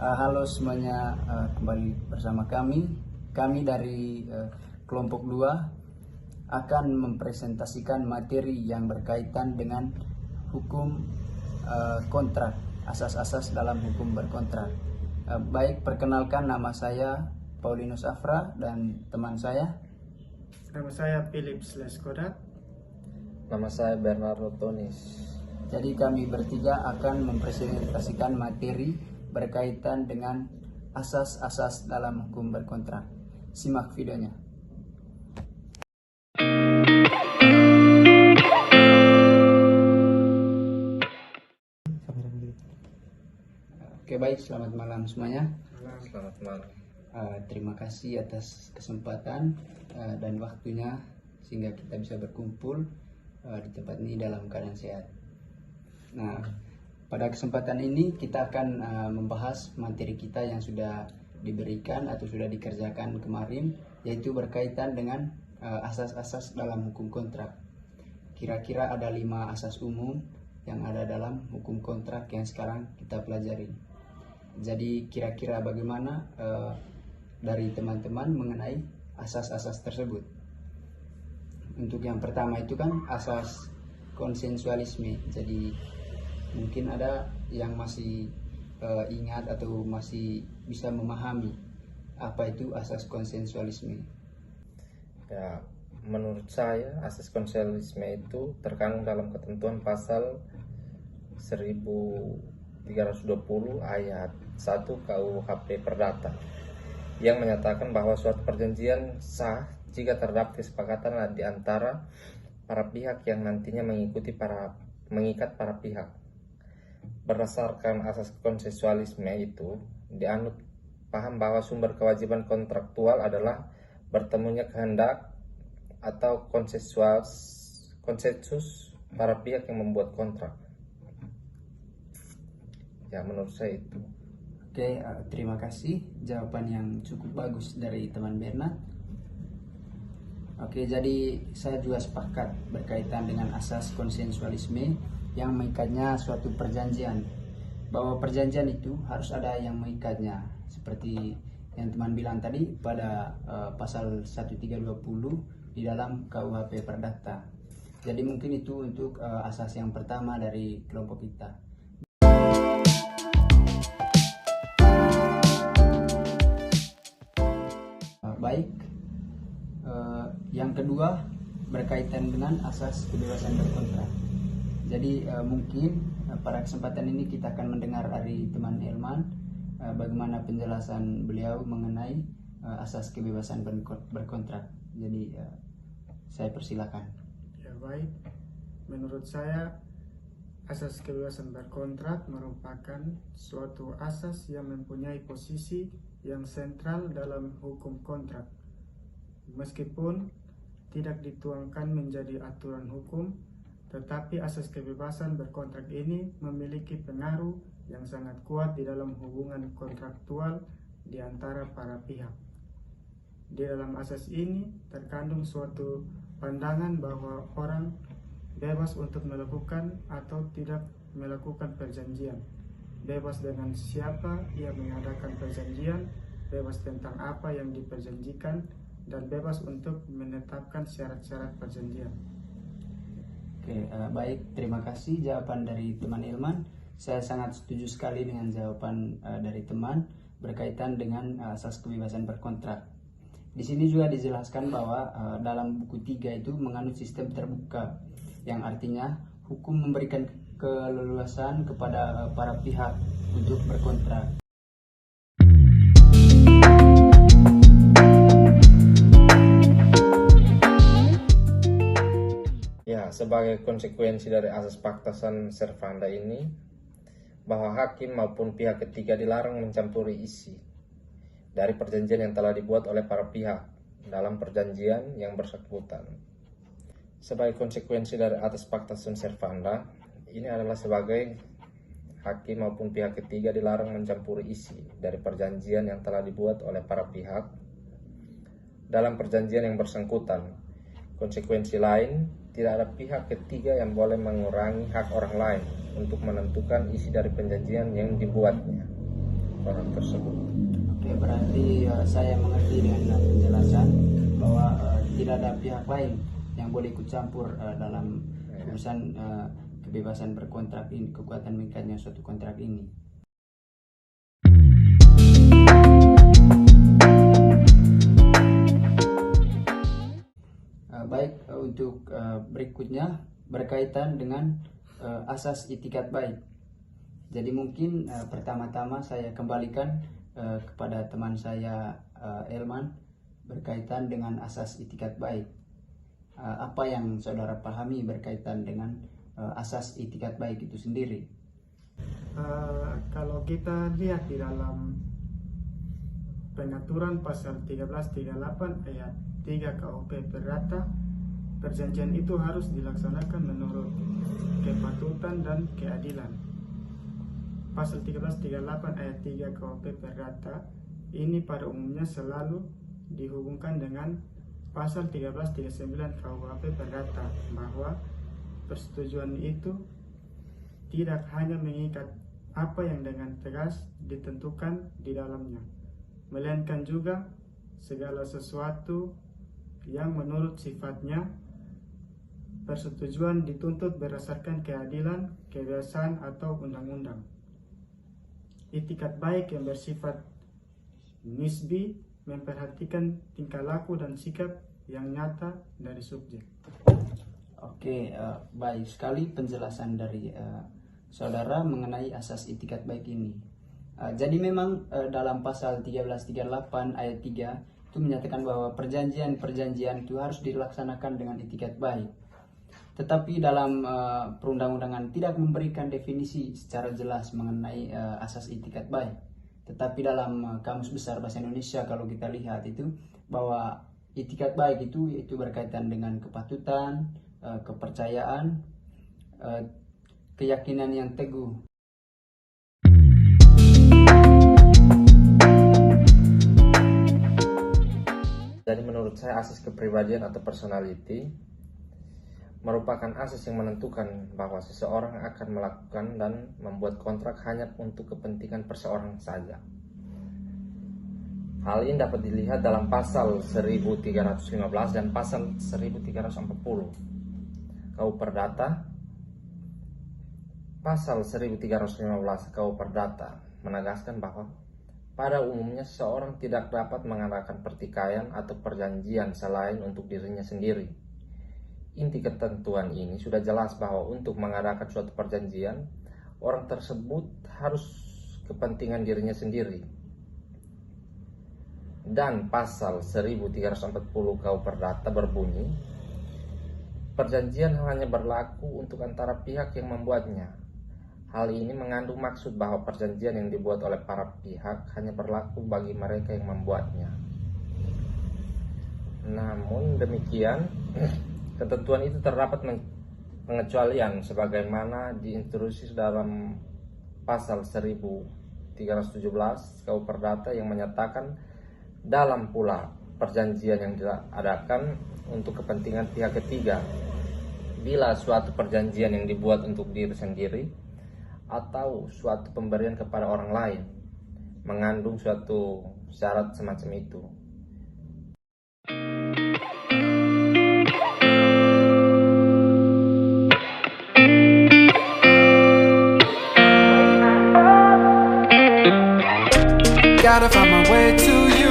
Halo semuanya, kembali bersama kami. Kami dari kelompok 2 akan mempresentasikan materi yang berkaitan dengan hukum kontrak, asas-asas dalam hukum berkontrak. Baik, perkenalkan, nama saya Paulinus Afra dan teman saya. Nama saya Philip Leskodat. Nama saya Bernardo Tonis. Jadi kami bertiga akan mempresentasikan materi berkaitan dengan asas-asas dalam hukum berkontrak. Simak videonya. Oke, baik, selamat malam semuanya. Selamat malam. Terima kasih atas kesempatan dan waktunya sehingga kita bisa berkumpul di tempat ini dalam keadaan sehat. Nah, pada kesempatan ini kita akan membahas materi kita yang sudah diberikan atau sudah dikerjakan kemarin, yaitu berkaitan dengan asas-asas dalam hukum kontrak. Kira-kira ada 5 asas umum yang ada dalam hukum kontrak yang sekarang kita pelajari. Jadi kira-kira bagaimana dari teman-teman mengenai asas-asas tersebut. Untuk yang pertama itu kan asas konsensualisme. Jadi mungkin ada yang masih ingat atau masih bisa memahami apa itu asas konsensualisme. Ya, menurut saya asas konsensualisme itu terkandung dalam ketentuan pasal 1320 ayat 1 KUHP Perdata yang menyatakan bahwa suatu perjanjian sah jika terdapat kesepakatan di antara para pihak yang nantinya mengikat para pihak. Berdasarkan asas konsensualisme itu, dianut paham bahwa sumber kewajiban kontraktual adalah bertemunya kehendak atau konsensus para pihak yang membuat kontrak. Ya, menurut saya itu. Oke, terima kasih, jawaban yang cukup bagus dari teman Bernard. Oke, jadi saya juga sepakat berkaitan dengan asas konsensualisme yang mengikatnya suatu perjanjian, bahwa perjanjian itu harus ada yang mengikatnya, seperti yang teman bilang tadi pada pasal 1320 di dalam KUHP Perdata. Jadi mungkin itu untuk asas yang pertama dari kelompok kita. Baik, yang kedua berkaitan dengan asas kebebasan berkontrak. Jadi mungkin pada kesempatan ini kita akan mendengar dari teman Elman bagaimana penjelasan beliau mengenai asas kebebasan berkontrak. Jadi saya persilakan. Ya, baik. Menurut saya asas kebebasan berkontrak merupakan suatu asas yang mempunyai posisi yang sentral dalam hukum kontrak. Meskipun tidak dituangkan menjadi aturan hukum, tetapi asas kebebasan berkontrak ini memiliki pengaruh yang sangat kuat di dalam hubungan kontraktual di antara para pihak. Di dalam asas ini terkandung suatu pandangan bahwa orang bebas untuk melakukan atau tidak melakukan perjanjian, bebas dengan siapa ia mengadakan perjanjian, bebas tentang apa yang diperjanjikan, dan bebas untuk menetapkan syarat-syarat perjanjian. Oke, baik, terima kasih jawaban dari teman Ilman. Saya sangat setuju sekali dengan jawaban dari teman berkaitan dengan asas kebebasan berkontrak. Di sini juga dijelaskan bahwa dalam buku 3 itu menganut sistem terbuka, yang artinya hukum memberikan keleluasan kepada para pihak untuk berkontrak. Sebagai konsekuensi dari asas pacta sunt servanda ini, bahwa hakim maupun pihak ketiga dilarang mencampuri isi dari perjanjian yang telah dibuat oleh para pihak dalam perjanjian yang bersangkutan. Sebagai konsekuensi dari asas pacta sunt servanda, ini adalah sebagai hakim maupun pihak ketiga dilarang mencampuri isi dari perjanjian yang telah dibuat oleh para pihak dalam perjanjian yang bersangkutan. Konsekuensi lain, tidak ada pihak ketiga yang boleh mengurangi hak orang lain untuk menentukan isi dari perjanjian yang dibuatnya. orang tersebut. Oke, berarti saya mengerti dengan penjelasan bahwa tidak ada pihak lain yang boleh ikut campur dalam urusan kebebasan berkontrak ini, kekuatan mengikatnya suatu kontrak ini. Baik, untuk berikutnya berkaitan dengan asas itikat baik. Jadi mungkin pertama-tama saya kembalikan kepada teman saya Elman berkaitan dengan asas itikat baik. Apa yang saudara pahami berkaitan dengan asas itikat baik itu sendiri? Kalau kita lihat di dalam pengaturan pasal 1338 ayat 3 KUP Perdata, perjanjian itu harus dilaksanakan menurut kepatutan dan keadilan. Pasal 1338 ayat 3 KUP Perdata ini pada umumnya selalu dihubungkan dengan pasal 1339 KUHP Perdata, bahwa persetujuan itu tidak hanya mengikat apa yang dengan tegas ditentukan di dalamnya, melainkan juga segala sesuatu yang menurut sifatnya persetujuan dituntut berdasarkan keadilan, kebiasaan, atau undang-undang. Itikat baik yang bersifat nisbi memperhatikan tingkah laku dan sikap yang nyata dari subjek. Oke, baik sekali penjelasan dari saudara mengenai asas itikat baik ini. Jadi memang dalam pasal 1338 ayat 3 itu menyatakan bahwa perjanjian-perjanjian itu harus dilaksanakan dengan itikat baik. Tetapi dalam perundang-undangan tidak memberikan definisi secara jelas mengenai asas itikat baik. Tetapi dalam Kamus Besar Bahasa Indonesia kalau kita lihat itu bahwa itikat baik itu berkaitan dengan kepatutan, kepercayaan, keyakinan yang teguh. Jadi menurut saya asas kepribadian atau personality merupakan asas yang menentukan bahwa seseorang akan melakukan dan membuat kontrak hanya untuk kepentingan perseorangan saja. Hal ini dapat dilihat dalam pasal 1315 dan pasal 1340 KUH Perdata. Pasal 1315 KUH Perdata menegaskan bahwa pada umumnya seseorang tidak dapat mengadakan pertikaian atau perjanjian selain untuk dirinya sendiri. Inti ketentuan ini sudah jelas bahwa untuk mengadakan suatu perjanjian, orang tersebut harus kepentingan dirinya sendiri. Dan pasal 1340 KUH Perdata berbunyi, perjanjian hanya berlaku untuk antara pihak yang membuatnya. Hal ini mengandung maksud bahwa perjanjian yang dibuat oleh para pihak hanya berlaku bagi mereka yang membuatnya. Namun demikian, ketentuan itu terdapat pengecualian sebagaimana diinstruksi dalam pasal 1317 KUH Perdata yang menyatakan dalam pula perjanjian yang diadakan untuk kepentingan pihak ketiga bila suatu perjanjian yang dibuat untuk diri sendiri atau suatu pemberian kepada orang lain mengandung suatu syarat semacam itu. Gotta find my way to you.